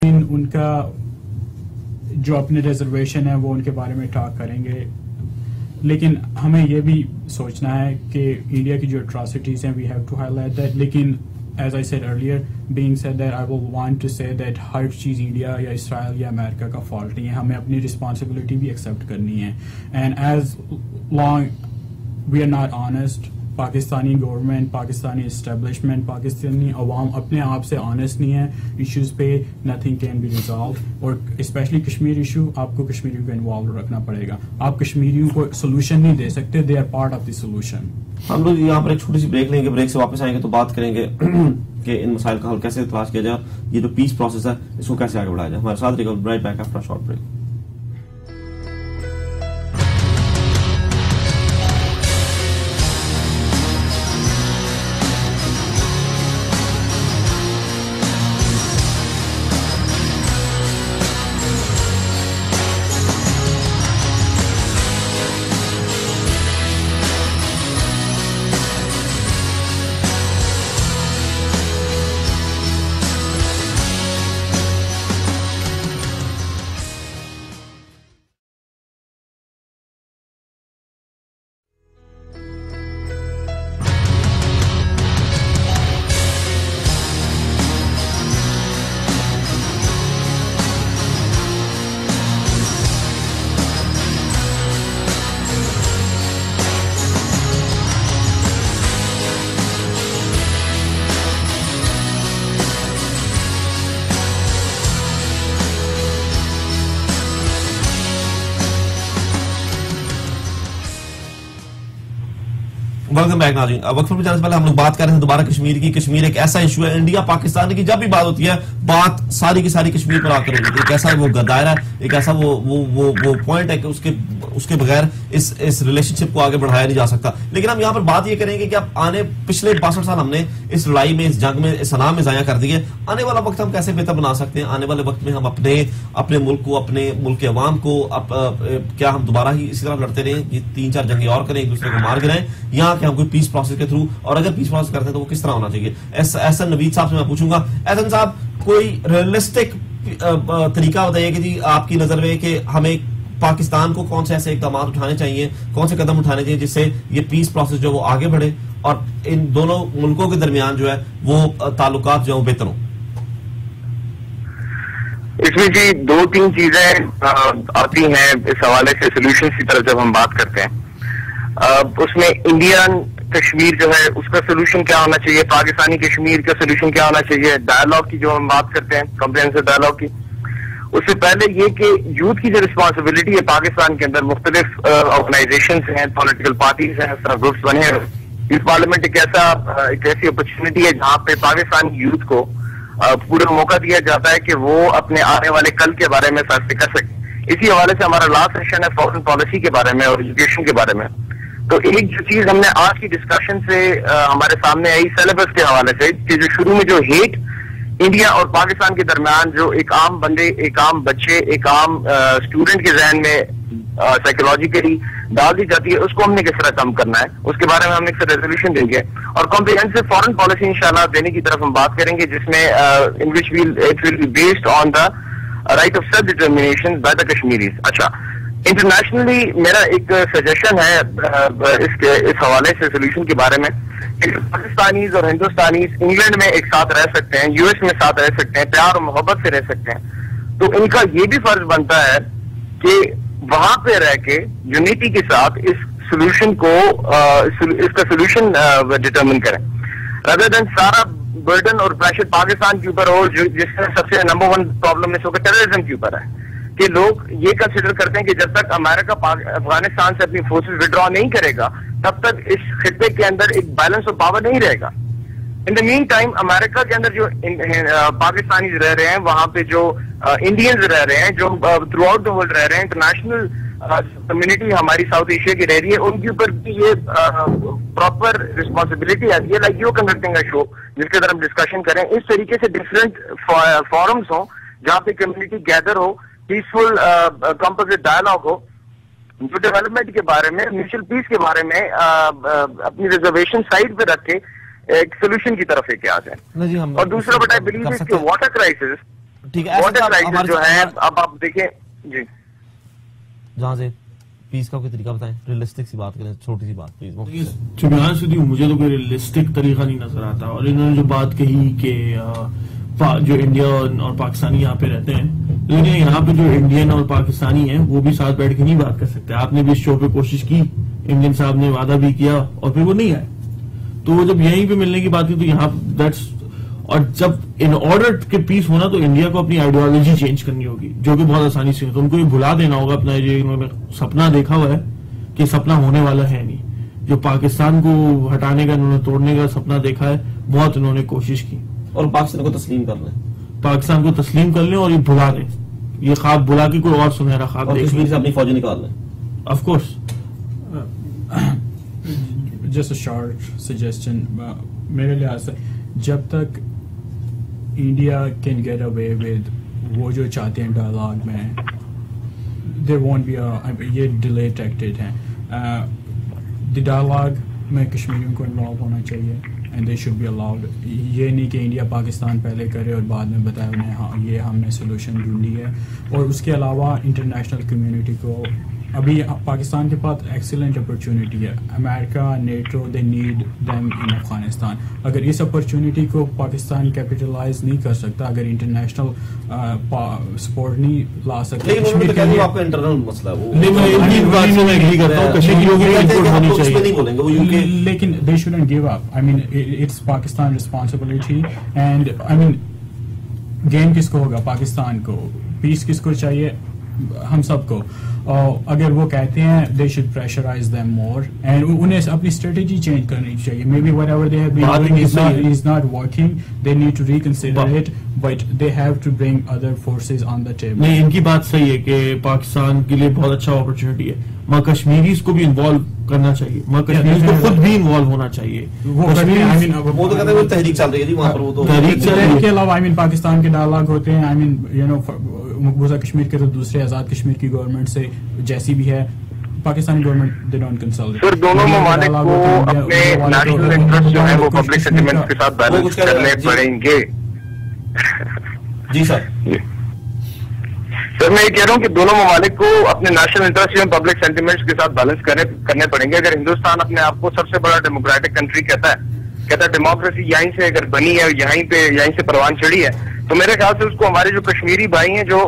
ان کا جو اپنے ریزرویشن ہے وہ ان کے بارے میں ٹاک کریں گے، لیکن ہمیں یہ بھی سوچنا ہے کہ انڈیا کی جو اٹراسٹیز ہیں وی ہیو ٹو ہائی لائٹ دیٹ. لیکن as I said earlier being said that I will want to say that ہر چیز انڈیا یا اسرائیل یا امریکہ کا فالٹ نہیں ہے، ہمیں اپنی رسپانسبلٹی بھی ایکسیپٹ کرنی ہے. And as long we are not honest, Pakistani government, Pakistani establishment, Pakistani عوام اپنے آپ سے آنیسٹ نہیں ہے ایشوز پہ، نتھنگ کین بی ریزالو. اور اسپیشلی کشمیر ایشو، آپ کو کشمیریوں کو انوالو رکھنا پڑے گا. آپ کشمیریوں کو سولوشن نہیں دے سکتے، they are part of the solution. ہم لوگ یہاں پر ایک چھوٹی سی بریک لیں گے، بریک سے واپس آئیں گے تو بات کریں گے کہ ان مسائل کا حل کیسے تلاش کیا جائے، یہ جو پیس پروسیس ہے اس کو کیسے آگے بڑھایا جائے. ہمارے ساتھ رہیے گا، right back after short break. Welcome back ناظرین. وقفے میں جانے سے پہلے ہم لوگ بات کر رہے ہیں دوبارہ کشمیر کی. کشمیر ایک ایسا ایشو ہے، انڈیا پاکستان کی جب بھی بات ہوتی ہے بات ساری کی ساری کشمیر پر آ کر ہوتی ہے. ایک ایسا وہ دائرہ ہے، ایک ایسا وہ پوائنٹ ہے کہ اس کے بغیر اس ریلیشن شپ کو آگے بڑھایا نہیں جا سکتا. لیکن ہم یہاں پر بات یہ کریں گے کہ اب پچھلے 62 سال ہم نے اس لڑائی میں، اس جنگ میں، اس صنع میں ضائع کر دیے. آنے والا وقت ہم کیسے بہتر بنا سکتے ہیں؟ آنے والے وقت میں ہم اپنے ملک کو، اپنے ملک کے عوام کو کیا ہم دوبارہ ہی اسی طرح لڑتے رہیں، یہ 3-4 جنگیں اور کریں، ایک دوسرے کو مار گرائیں، یہاں کہ ہم کوئی پیس پروسیس کے تھرو، اور اگر پیس پروسیس کرتے ہیں تو وہ کس طرح ہونا چاہیے؟ احسن نوید صاحب سے میں پوچھوں گا. احسن صاحب، کوئی ریئلسٹک طریقہ بتائیے کہ جی آپ کی نظر میں کہ ہمیں پاکستان کو کون سے ایسے اقدامات اٹھانے چاہیے، کون سے قدم اٹھانے چاہیے جس سے یہ پیس پروسیس جو وہ آگے بڑھے اور ان دونوں ملکوں کے درمیان جو ہے وہ تعلقات جو بہتر ہوں؟ اس میں جی 2-3 چیزیں آتی ہیں اس حوالے سے سولوشن کی طرف جب ہم بات کرتے ہیں. اس میں انڈین کشمیر جو ہے اس کا سولوشن کیا ہونا چاہیے، پاکستانی کشمیر کا سولوشن کیا ہونا چاہیے، ڈائلاگ کی جو ہم بات کرتے ہیں، کمپریہنسو ڈائلاگ کی. اس سے پہلے یہ کہ یوتھ کی جو رسپانسبلٹی ہے پاکستان کے اندر، مختلف آرگنائزیشنز ہیں، پولیٹیکل پارٹیز ہیں، اس طرح گروپس بنے ہیں. یوتھ پارلیمنٹ ایک ایسی اپرچونٹی ہے جہاں پہ پاکستانی یوتھ کو پورا موقع دیا جاتا ہے کہ وہ اپنے آنے والے کل کے بارے میں فیصلے کر سکیں. اسی حوالے سے ہمارا لاسٹ سیشن ہے فارن پالیسی کے بارے میں اور ایجوکیشن کے بارے میں. تو ایک جو چیز ہم نے آج کی ڈسکشن سے ہمارے سامنے آئی سیلیبس کے حوالے سے، کہ جو شروع میں جو ہیٹ انڈیا اور پاکستان کے درمیان جو ایک عام بندے، ایک عام بچے، ایک عام اسٹوڈنٹ کے ذہن میں سائیکولوجیکلی ڈال دی جاتی ہے، اس کو ہم نے کس طرح کم کرنا ہے، اس کے بارے میں ہم ایک ریزولوشن دیں گے. اور کمپریہنسو فارن پالیسی انشاءاللہ دینے کی طرف ہم بات کریں گے، جس میں in which it will be based on the right of self determination by the Kashmiris. اچھا، انٹرنیشنلی میرا ایک سجیشن ہے اس حوالے سے سولوشن کے بارے میں کہ پاکستانیز اور ہندوستانیز انگلینڈ میں ایک ساتھ رہ سکتے ہیں، یو ایس میں ساتھ رہ سکتے ہیں، پیار اور محبت سے رہ سکتے ہیں. تو ان کا یہ بھی فرض بنتا ہے کہ وہاں پہ رہ کے یونٹی کے ساتھ اس سولوشن کو اس کا سولوشن ڈٹرمن کریں، rather than سارا برڈن اور پریشر پاکستان کے اوپر ہو، جس میں سب سے نمبر 1 پرابلم اس وقت ٹیررزم کے اوپر ہے. کہ لوگ یہ کنسیڈر کرتے ہیں کہ جب تک امریکہ افغانستان سے اپنی فورسز وڈرا نہیں کرے گا تب تک اس خطے کے اندر ایک بیلنس آف پاور نہیں رہے گا. ان دا مین ٹائم امریکہ کے اندر جو پاکستانیز رہ رہے ہیں، وہاں پہ جو انڈینز رہ رہے ہیں، جو تھرو آؤٹ دا ورلڈ رہ رہے ہیں، انٹرنیشنل کمیونٹی ہماری ساؤتھ ایشیا کی رہ رہی ہے، ان کے اوپر بھی یہ پراپر رسپانسبلٹی آتی ہے. لائک یو کنڈکٹنگ اے شو جس کے اندر ہم ڈسکشن کریں، اس طریقے سے ڈفرینٹ فورمز ہوں جہاں پہ کمیونٹی گیدر ہو، پیسفل کمپوزٹ ڈائلاگ ہو، جو ڈیولپمنٹ کے بارے میں، میوچل پیس کے بارے میں اپنی ریزرویشن سائڈ پہ رکھ کے ایک سولوشن کی طرف لے کے آ جائیں. اور دوسرا بٹ آئی بلیو از کہ واٹر کرائسس ٹھیک ہے واٹر کرائسس جو ہے اب آپ دیکھیں جی جہاں سے پیس کا کوئی طریقہ بتائیں, ریئلسٹک سی بات کریں, چھوٹی سی بات پلیز. مجھے تو کوئی ریئلسٹک طریقہ نہیں نظر آتا. اور انہوں نے جو بات کہی کہ جو انڈیا اور پاکستانی یہاں پہ رہتے ہیں, لیکن یہاں پہ جو انڈین اور پاکستانی ہیں وہ بھی ساتھ بیٹھ کے نہیں بات کر سکتے. آپ نے بھی اس شو پہ کوشش کی, انڈین صاحب نے وعدہ بھی کیا اور پھر وہ نہیں آئے. تو وہ جب یہیں پہ ملنے کی بات کی تو یہاں اور جب ان آرڈر کے پیس ہونا تو انڈیا کو اپنی آئیڈیالوجی چینج کرنی ہوگی, جو کہ بہت آسانی سے. تو ان کو یہ بھلا دینا ہوگا اپنا جو انہوں نے سپنا دیکھا ہوا ہے کہ سپنا ہونے والا ہے نہیں. جو پاکستان کو ہٹانے کا, انہوں نے توڑنے کا سپنا دیکھا ہے, بہت انہوں نے کوشش کی. اور پاکستان کو تسلیم کر لیں, پاکستان کو تسلیم کر لیں اور یہ بھلا دیں, یہ خواب بھلا کے کوئی اور سنہرا خواب دیکھ کشمیر سے اپنی فوجیں نکال لیں. Of course. Just a short suggestion میرے لحاظ سے, جب تک India can get away with وہ جو چاہتے ہیں ڈائلاگ میں, دیر وونٹ بی یہ ڈیلے ٹیکٹڈ ہیں. دی ڈائلاگ میں کشمیریوں کو انوالو ہونا چاہیے and they should be allowed. یہ نہیں کہ انڈیا پاکستان پہلے کرے اور بعد میں بتائے انہیں ہاں یہ ہم نے سولوشن ڈھونڈی ہے. اور اس کے علاوہ انٹرنیشنل کمیونٹی کو, ابھی پاکستان کے پاس ایکسیلنٹ اپرچونٹی ہے. امریکہ, NATO, they need them in Afghanistan. اگر اس اپرچونٹی کو پاکستان کیپیٹلائز نہیں کر سکتا, اگر انٹرنیشنل سپورٹ نہیں لا سکتا, آپ کا انٹرنل مسئلہ ہے لیکن they shouldn't give up. I mean it's Pakistan responsibility and I mean game کس کو ہوگا؟ پاکستان کو. پیس کس کو چاہیے؟ ہم سب کو. اگر وہ کہتے ہیں they should pressurize them more and انہیں اپنی اسٹریٹجی چینج کرنی چاہیے. Maybe whatever they have been doing is not working, they need to reconsider it, but they have to bring other forces on the table. نہیں, ان کی بات صحیح ہے کہ پاکستان کے لیے بہت اچھا اپرچونٹی ہے, مگر کشمیریز کو بھی انوالو کرنا چاہیے, مگر کشمیریز کو خود بھی انوالو ہونا چاہیے. وہ تو کہتے ہیں تحریک چل رہی ہے وہاں پر, وہ تو تحریک کے علاوہ آئی مین پاکستان کے ڈائلاگ ہوتے ہیں. آئی مین یو نو مقبوضہ کشمیر کے تو دوسرے آزاد کشمیر کی گورنمنٹ سے جیسی بھی ہے, Pakistani government they don't consult. Sir دونوں ممالک کو اپنے نیشنل انٹرسٹ جو ہے وہ پبلک سینٹیمنٹ کے ساتھ بیلنس کرنے پڑیں گے. جی سر. سر میں یہ کہہ رہا ہوں کہ دونوں ممالک کو اپنے نیشنل انٹرسٹ جو پبلک سینٹیمنٹس کے ساتھ بیلنس کرنے پڑیں گے. اگر ہندوستان اپنے آپ کو سب سے بڑا ڈیموکریٹک کنٹری کہتا ہے ڈیموکریسی یہیں سے اگر بنی ہے, یہیں سے پروان چڑھی ہے, تو میرے خیال سے اس کو ہمارے جو کشمیری بھائی ہیں جو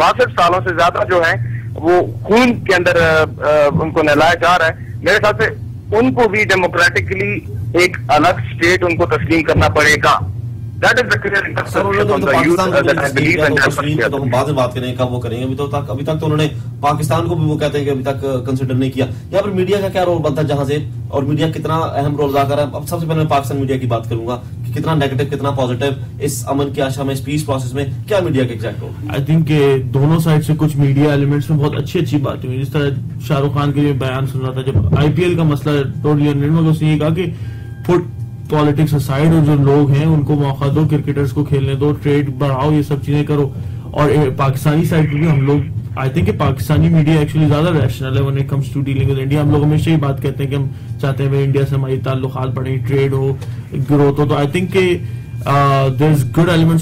62 سالوں سے زیادہ جو ہیں وہ خون کے اندر ان کو نہلایا جا رہا ہے, میرے خیال سے ان کو بھی ڈیموکریٹکلی ایک الگ اسٹیٹ ان کو تسلیم کرنا پڑے گا. That is the clear interpretation from the youth that I believe in that. تو ہم بعد میں بات کریں کب وہ کریں گے. ابھی تک تو انہوں نے پاکستان کو بھی وہ کہتے ہیں کہ ابھی تک کنسیڈر نہیں کیا. یہاں پر میڈیا کا کیا رول بنتا ہے جہاں سے, اور میڈیا کتنا اہم رول ادا کر رہا ہے؟ اب سب سے پہلے میں پاکستان میڈیا کی بات کروں گا کہ کتنا نیگیٹو کتنا پازیٹو اس امن کی آشا میں, اس پیس پروسیس میں کیا میڈیا کا ایگزیکٹ رول؟ آئی تھنک کہ دونوں سائڈ سے کچھ میڈیا ایلیمنٹس میں بہت اچھی باتیں ہوئی. جس طرح شاہ رخ خان کے لیے بیان سن رہا تھا جب IPL کا مسئلہ ٹوٹلی انڈین, اس نے یہ کہا کہ فٹ پالیٹکس اسائڈ اور جو لوگ ہیں ان کو موقع دو, کرکٹرز کو کھیلنے دو, ٹریڈ بڑھاؤ, یہ سب چیزیں کرو. اور پاکستانی سائڈ پہ بھی ہم لوگ آئی تھنک کہ پاکستانی میڈیا ایکچولی زیادہ ریشنل ہے when it comes to dealing with India. ہم لوگ ہمیشہ یہ بات کہتے ہیں کہ ہم چاہتے ہیں انڈیا سے ہماری تعلقات بڑھیں, ٹریڈ ہو, گروتھ ہو. تو آئی تھنک کہ there is good elements